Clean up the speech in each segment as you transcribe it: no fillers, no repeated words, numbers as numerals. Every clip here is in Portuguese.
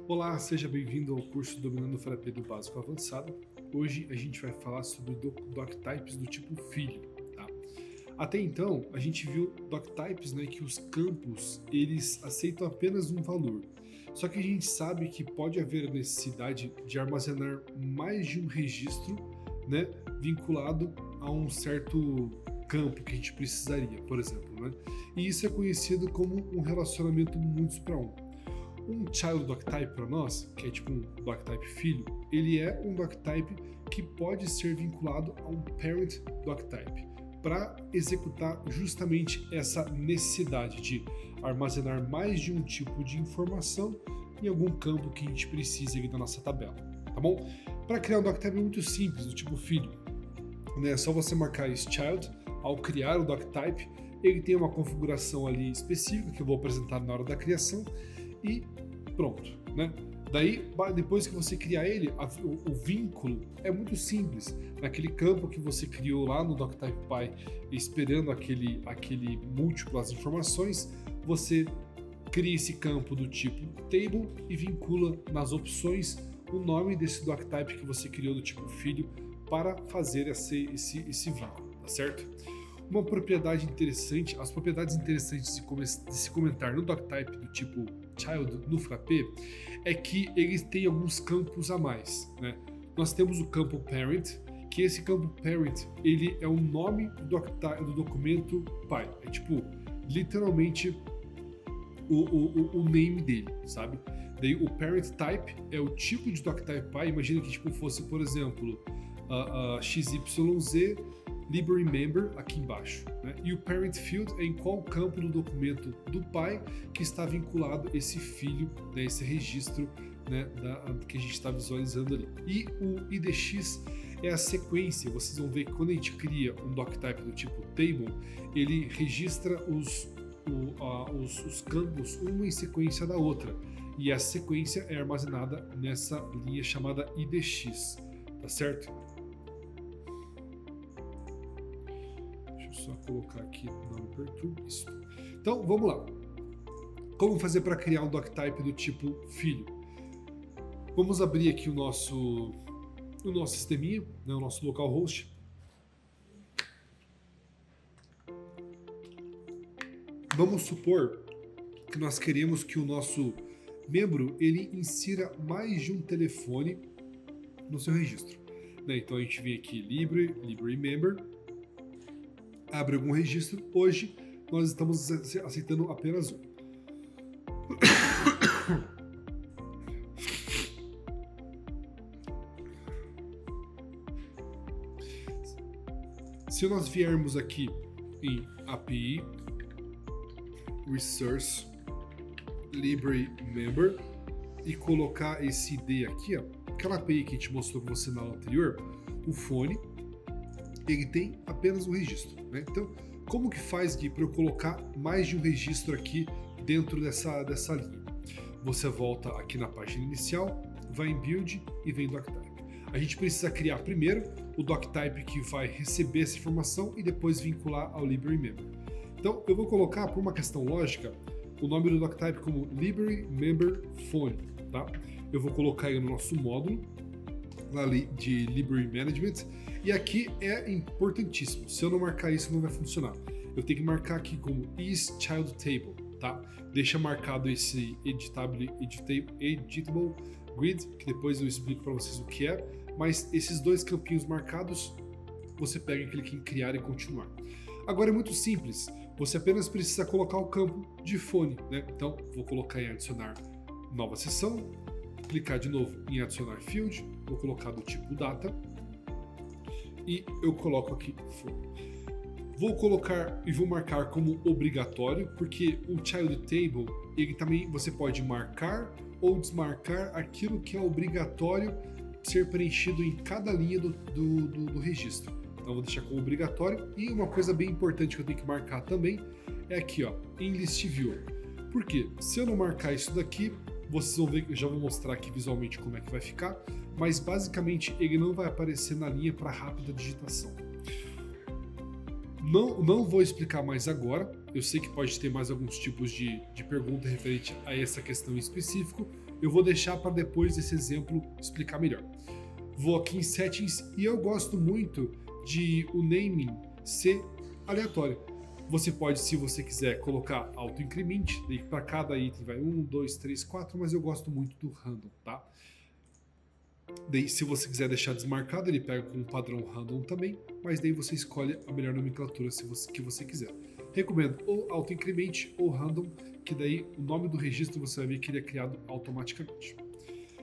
Olá, seja bem-vindo ao curso Dominando o FRAP do Básico ao Avançado. Hoje a gente vai falar sobre doctypes do tipo filho, tá? Até então, a gente viu doctypes, né, que os campos eles aceitam apenas um valor. Só que a gente sabe que pode haver a necessidade de armazenar mais de um registro, né, vinculado a um certo campo que a gente precisaria, por exemplo, né? E isso é conhecido como um relacionamento muitos para um. Um child doctype para nós, que é tipo um doctype filho, ele é um doctype que pode ser vinculado a um parent doctype para executar justamente essa necessidade de armazenar mais de um tipo de informação em algum campo que a gente precise aqui da nossa tabela, tá bom? Para criar um doctype é muito simples, do tipo filho, né? É só você marcar esse child. Ao criar o doctype, ele tem uma configuração ali específica que eu vou apresentar na hora da criação e pronto, né? Daí, depois que você criar ele, o vínculo é muito simples. Naquele campo que você criou lá no doctype.py, esperando aquele múltiplo as informações, você cria esse campo do tipo table e vincula nas opções o nome desse doctype que você criou do tipo filho para fazer esse vínculo, tá certo? Uma propriedade interessante, as propriedades interessantes de se comentar no doctype do tipo child no FRAP é que eles têm alguns campos a mais, né? Nós temos o campo parent, que esse campo parent ele é o nome do documento pai, é tipo literalmente o name dele, sabe? Daí o parent type é o tipo de doctype pai, imagina que tipo fosse, por exemplo, XYZ library member aqui embaixo, né? E o parent field é em qual campo do documento do pai que está vinculado esse filho, né, esse registro, né, que a gente está visualizando ali. E o IDX é a sequência. Vocês vão ver que quando a gente cria um doctype do tipo table, ele registra os campos uma em sequência da outra. E a sequência é armazenada nessa linha chamada IDX, tá certo? Só colocar aqui, não me perturbe isso. Então, vamos lá. Como fazer para criar um doctype do tipo filho? Vamos abrir aqui o nosso sisteminha, né, o nosso localhost. Vamos supor que nós queremos que o nosso membro ele insira mais de um telefone no seu registro, né? Então a gente vem aqui library member, abre algum registro. Hoje nós estamos aceitando apenas um. Se nós viermos aqui em API Resource Library Member e colocar esse ID aqui, ó, aquela API que a gente mostrou para você na aula anterior, o fone, ele tem apenas um registro, né? Então, como que faz, Gui, para eu colocar mais de um registro aqui dentro dessa linha? Você volta aqui na página inicial, vai em Build e vem Doctype. A gente precisa criar primeiro o Doctype que vai receber essa informação e depois vincular ao Library Member. Então, eu vou colocar, por uma questão lógica, o nome do Doctype como Library Member Phone, tá? Eu vou colocar ele no nosso módulo lá de Library Management. E aqui é importantíssimo, se eu não marcar isso não vai funcionar. Eu tenho que marcar aqui como isChildTable, tá? Deixa marcado esse editable grid, que depois eu explico para vocês o que é, mas esses dois campinhos marcados, você pega e clica em criar e continuar. Agora é muito simples, você apenas precisa colocar o campo de fone, né? Então vou colocar em adicionar nova seção, clicar de novo em adicionar field, vou colocar do tipo data, e eu coloco aqui fone. Vou colocar e vou marcar como obrigatório, porque o child table, ele também você pode marcar ou desmarcar aquilo que é obrigatório ser preenchido em cada linha do registro. Então vou deixar como obrigatório. E uma coisa bem importante que eu tenho que marcar também é aqui, ó, em list view. Por quê? Se eu não marcar isso daqui, vocês vão ver que eu já vou mostrar aqui visualmente como é que vai ficar, mas basicamente ele não vai aparecer na linha para rápida digitação. Não vou explicar mais agora, eu sei que pode ter mais alguns tipos de pergunta referente a essa questão em específico, eu vou deixar para depois desse exemplo explicar melhor. Vou aqui em Settings e eu gosto muito de o naming ser aleatório. Você pode, se você quiser, colocar auto-increment, daí para cada item vai 1, 2, 3, 4, mas eu gosto muito do random, tá? Daí, se você quiser deixar desmarcado, ele pega com um padrão random também, mas daí você escolhe a melhor nomenclatura que você quiser. Recomendo ou auto-increment ou random, que daí o nome do registro você vai ver que ele é criado automaticamente.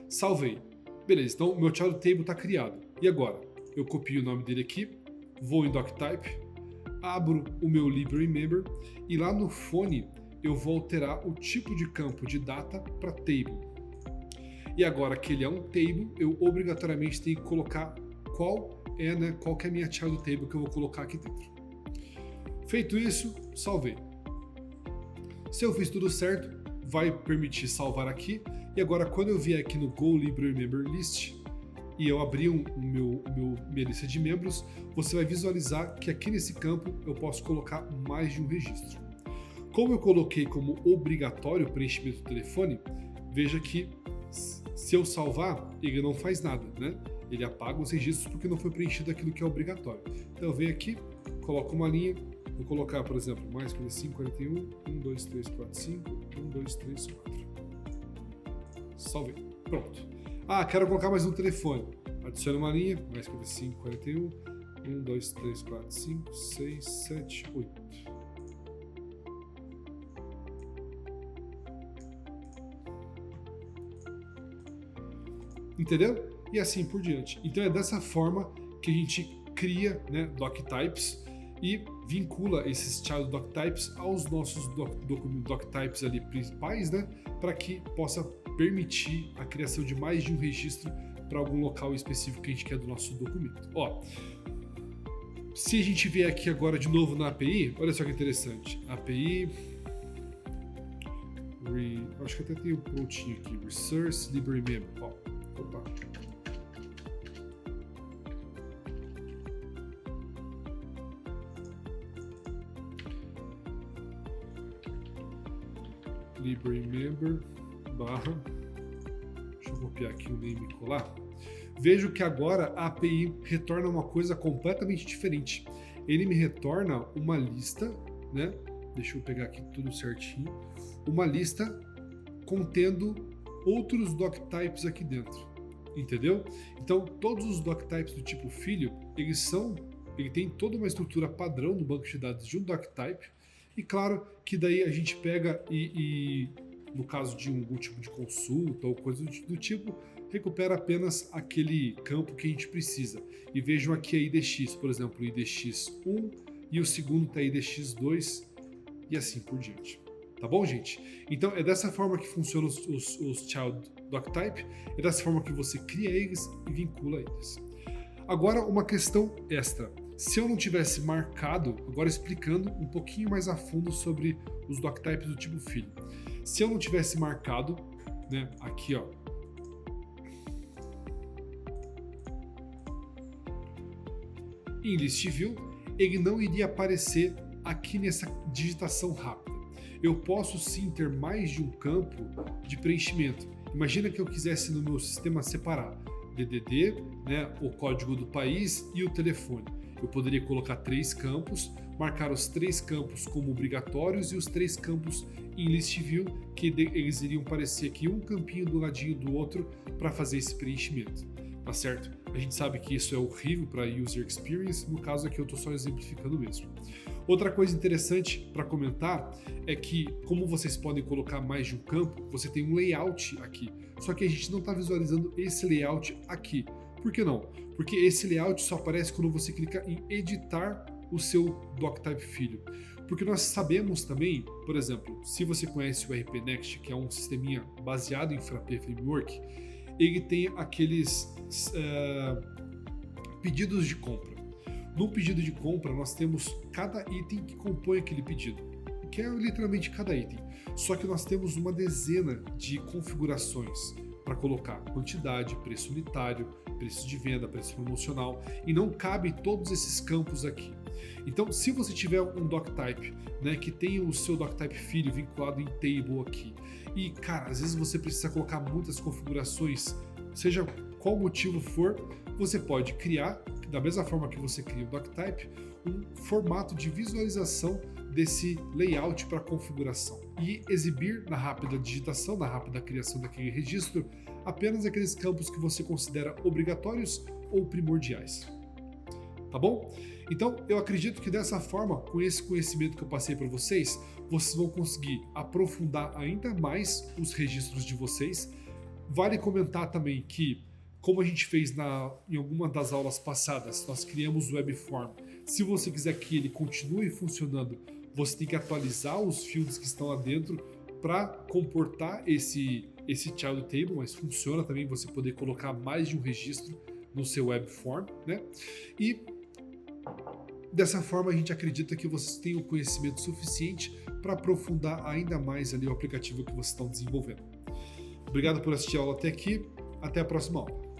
Salvei. Beleza, então o meu child table está criado. E agora? Eu copio o nome dele aqui, vou em doctype, abro o meu library member e lá no phone eu vou alterar o tipo de campo de data para table. E agora que ele é um table, eu obrigatoriamente tenho que colocar qual que é a minha child table que eu vou colocar aqui dentro. Feito isso, salvei. Se eu fiz tudo certo, vai permitir salvar aqui. E agora quando eu vier aqui no Go Library Member List e eu abrir minha lista de membros, você vai visualizar que aqui nesse campo eu posso colocar mais de um registro. Como eu coloquei como obrigatório o preenchimento do telefone, veja que se eu salvar, ele não faz nada, né? Ele apaga os registros porque não foi preenchido aquilo que é obrigatório. Então eu venho aqui, coloco uma linha, vou colocar, por exemplo, mais 45, 41, 1, 2, 3, 4, 5, 1, 2, 3, 4. Salvei. Pronto. Ah, quero colocar mais um telefone. Adicione uma linha, mais 45, 41, 1, 2, 3, 4, 5, 6, 7, 8. Entendeu? E assim por diante. Então é dessa forma que a gente cria, né, doctypes e vincula esses child doctypes aos nossos doctypes ali principais, né, para que possa permitir a criação de mais de um registro para algum local específico que a gente quer do nosso documento. Ó, se a gente vier aqui agora de novo na API, olha só que interessante. API, acho que até tem um prontinho aqui, Resource Library Member. Ó, opa. Library Member barra, deixa eu copiar aqui o name e colar. Vejo que agora a API retorna uma coisa completamente diferente. Ele me retorna uma lista, né? Deixa eu pegar aqui tudo certinho. Uma lista contendo outros doctypes aqui dentro, entendeu? Então todos os doctypes do tipo filho, ele tem toda uma estrutura padrão no banco de dados de um doctype. E claro que daí a gente pega e no caso de algum tipo de consulta ou coisa do tipo, recupera apenas aquele campo que a gente precisa. E vejam aqui a IDX, por exemplo, o IDX1 e o segundo está IDX2 e assim por diante. Tá bom, gente? Então é dessa forma que funcionam os child doctype, é dessa forma que você cria eles e vincula eles. Agora uma questão extra. Se eu não tivesse marcado, agora explicando um pouquinho mais a fundo sobre os doctypes do tipo filho. Se eu não tivesse marcado, né, aqui ó, em List View, ele não iria aparecer aqui nessa digitação rápida. Eu posso sim ter mais de um campo de preenchimento. Imagina que eu quisesse no meu sistema separar DDD, né, o código do país e o telefone. Eu poderia colocar 3 campos, marcar os 3 campos como obrigatórios e os 3 campos em List View, que eles iriam aparecer aqui um campinho do ladinho do outro para fazer esse preenchimento, tá certo? A gente sabe que isso é horrível para User Experience, no caso aqui eu estou só exemplificando mesmo. Outra coisa interessante para comentar é que, como vocês podem colocar mais de um campo, você tem um layout aqui, só que a gente não está visualizando esse layout aqui. Por que não? Porque esse layout só aparece quando você clica em editar o seu doctype filho. Porque nós sabemos também, por exemplo, se você conhece o RP Next, que é um sisteminha baseado em Frappé Framework, ele tem aqueles pedidos de compra. No pedido de compra, nós temos cada item que compõe aquele pedido, que é literalmente cada item. Só que nós temos uma dezena de configurações para colocar quantidade, preço unitário, preço de venda, preço promocional, e não cabe todos esses campos aqui. Então, se você tiver um doctype, né, que tem o seu doctype filho vinculado em table aqui, e cara, às vezes você precisa colocar muitas configurações, seja qual motivo for, você pode criar, da mesma forma que você cria o doctype, um formato de visualização desse layout para configuração e exibir na rápida digitação, na rápida criação daquele registro, apenas aqueles campos que você considera obrigatórios ou primordiais. Tá bom? Então, eu acredito que dessa forma, com esse conhecimento que eu passei para vocês, vocês vão conseguir aprofundar ainda mais os registros de vocês. Vale comentar também que, como a gente fez em alguma das aulas passadas, nós criamos o Webform. Se você quiser que ele continue funcionando, você tem que atualizar os fields que estão lá dentro para comportar esse child table, mas funciona também você poder colocar mais de um registro no seu Webform, né? E dessa forma a gente acredita que vocês têm o conhecimento suficiente para aprofundar ainda mais ali o aplicativo que vocês estão desenvolvendo. Obrigado por assistir a aula até aqui, até a próxima aula.